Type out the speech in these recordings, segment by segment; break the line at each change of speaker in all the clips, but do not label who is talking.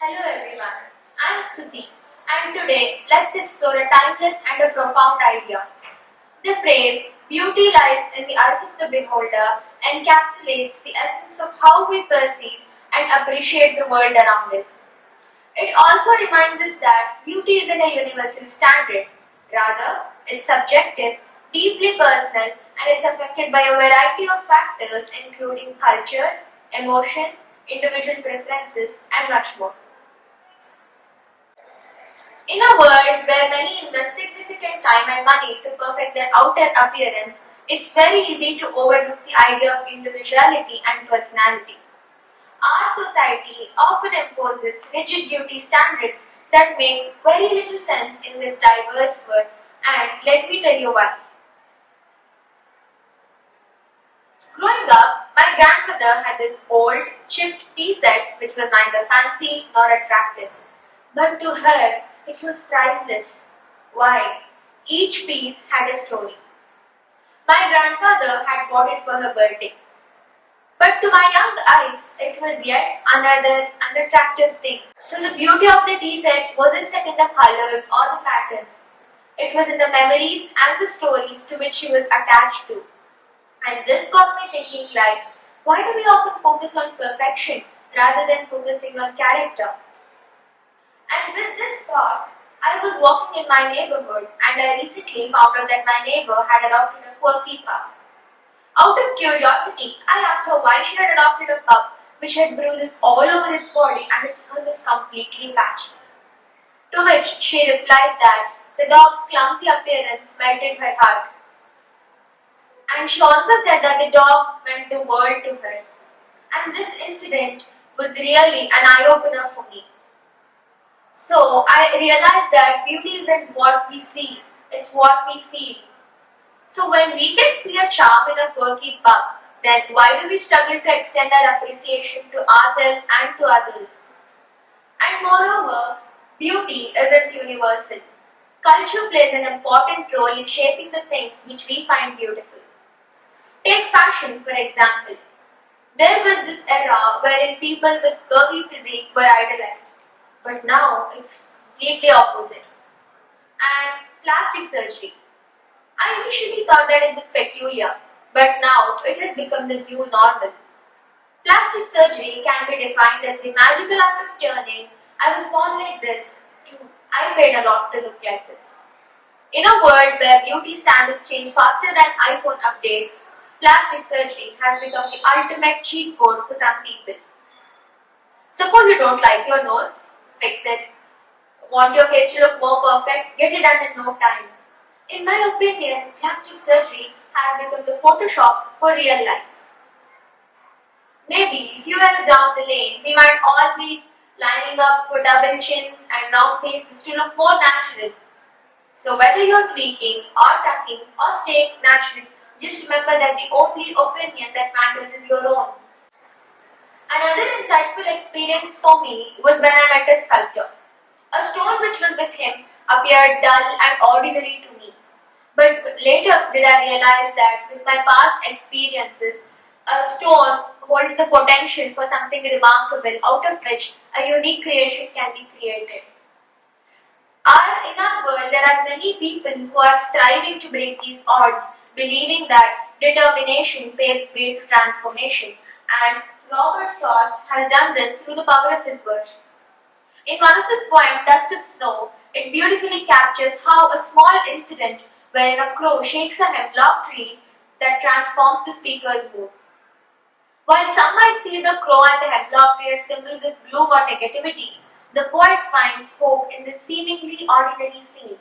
Hello everyone, I am Stuthi and today let's explore a timeless and a profound idea. The phrase beauty lies in the eyes of the beholder encapsulates the essence of how we perceive and appreciate the world around us. It also reminds us that beauty isn't a universal standard. Rather, it's subjective, deeply personal, and it's affected by a variety of factors including culture, emotion, individual preferences, and much more. In a world where many invest significant time and money to perfect their outer appearance, it's very easy to overlook the idea of individuality and personality. Our society often imposes rigid beauty standards that make very little sense in this diverse world, and let me tell you why. Growing up, my grandmother had this old, chipped tea set which was neither fancy nor attractive. But to her, it was priceless. Why? Each piece had a story. My grandfather had bought it for her birthday. But to my young eyes, it was yet another unattractive thing. So the beauty of the tea set wasn't set in the colors or the patterns. It was in the memories and the stories to which she was attached to. And this got me thinking why do we often focus on perfection rather than focusing on character? And with this thought, I was walking in my neighborhood and I recently found out that my neighbor had adopted a quirky pup. Out of curiosity, I asked her why she had adopted a pup which had bruises all over its body and its fur was completely patchy. To which she replied that the dog's clumsy appearance melted her heart. And she also said that the dog meant the world to her. And this incident was really an eye-opener for me. So I realized that beauty isn't what we see, it's what we feel. So when we can see a charm in a quirky pup, then why do we struggle to extend our appreciation to ourselves and to others? And moreover, beauty isn't universal. Culture plays an important role in shaping the things which we find beautiful. Take fashion for example. There was this era wherein people with curvy physique were idolized. But now it's completely opposite. And plastic surgery. I initially thought that it was peculiar, but now it has become the new normal. Plastic surgery can be defined as the magical art of turning, I was born like this, to I paid a lot to look like this. In a world where beauty standards change faster than iPhone updates, plastic surgery has become the ultimate cheat code for some people. Suppose you don't like your nose, fix it. Want your face to look more perfect? Get it done in no time. In my opinion, plastic surgery has become the Photoshop for real life. Maybe a few years down the lane, we might all be lining up for double chins and round faces to look more natural. So whether you're tweaking or tucking or staying natural, just remember that the only opinion that matters is your own. Another insightful experience for me was when I met a sculptor. A stone which was with him appeared dull and ordinary to me. But later did I realize that with my past experiences, a stone holds the potential for something remarkable out of which a unique creation can be created. In our world, there are many people who are striving to break these odds, believing that determination paves way to transformation, and Robert Frost has done this through the power of his verse. In one of his poems, Dust of Snow, it beautifully captures how a small incident wherein a crow shakes a hemlock tree that transforms the speaker's mood. While some might see the crow and the hemlock tree as symbols of gloom or negativity, the poet finds hope in this seemingly ordinary scene.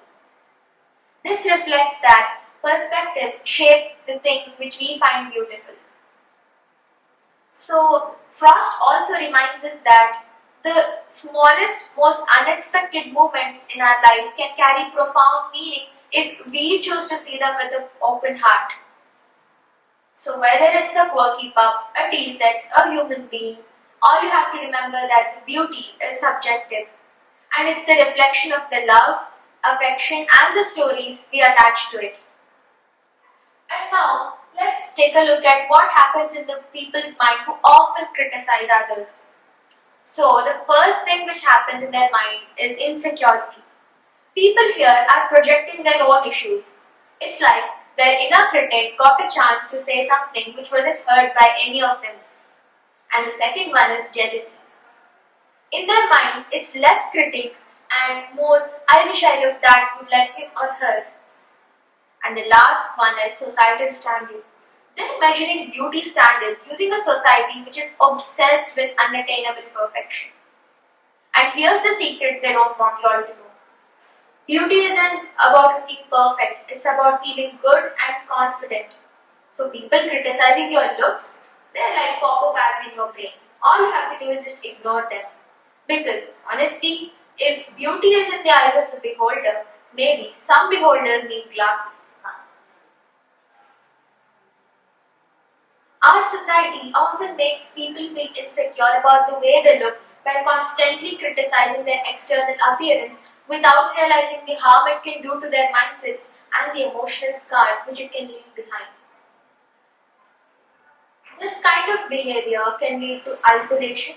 This reflects that perspectives shape the things which we find beautiful. So, Frost also reminds us that the smallest, most unexpected moments in our life can carry profound meaning if we choose to see them with an open heart. So whether it's a quirky pup, a tea set, a human being, all you have to remember that the beauty is subjective and it's the reflection of the love, affection and the stories we attach to it. And now, let's take a look at what happens in the people's mind who often criticize others. So, the first thing which happens in their mind is insecurity. People here are projecting their own issues. It's like their inner critic got a chance to say something which wasn't heard by any of them. And the second one is jealousy. In their minds, it's less critic and more, I wish I looked that good like him or her. And the last one is societal standard. They're measuring beauty standards using a society which is obsessed with unattainable perfection. And here's the secret they don't want you all to know. Beauty isn't about looking perfect, it's about feeling good and confident. So people criticizing your looks, they're like pop-up ads in your brain. All you have to do is just ignore them. Because honestly, if beauty is in the eyes of the beholder, maybe some beholders need glasses. Our society often makes people feel insecure about the way they look by constantly criticizing their external appearance without realizing the harm it can do to their mindsets and the emotional scars which it can leave behind. This kind of behavior can lead to isolation,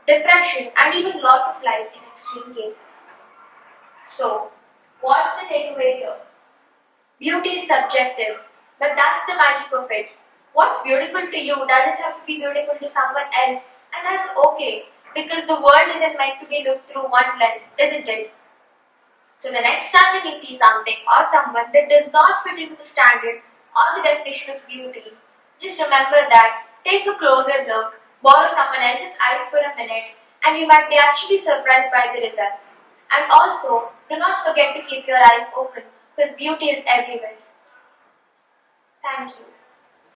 depression, and even loss of life in extreme cases. So, what's the takeaway here? Beauty is subjective, but that's the magic of it. What's beautiful to you doesn't have to be beautiful to someone else, and that's okay because the world isn't meant to be looked through one lens, isn't it? So, the next time when you see something or someone that does not fit into the standard or the definition of beauty, just remember that, take a closer look, borrow someone else's eyes for a minute, and you might be actually surprised by the results. And also, do not forget to keep your eyes open because beauty is everywhere. Thank you.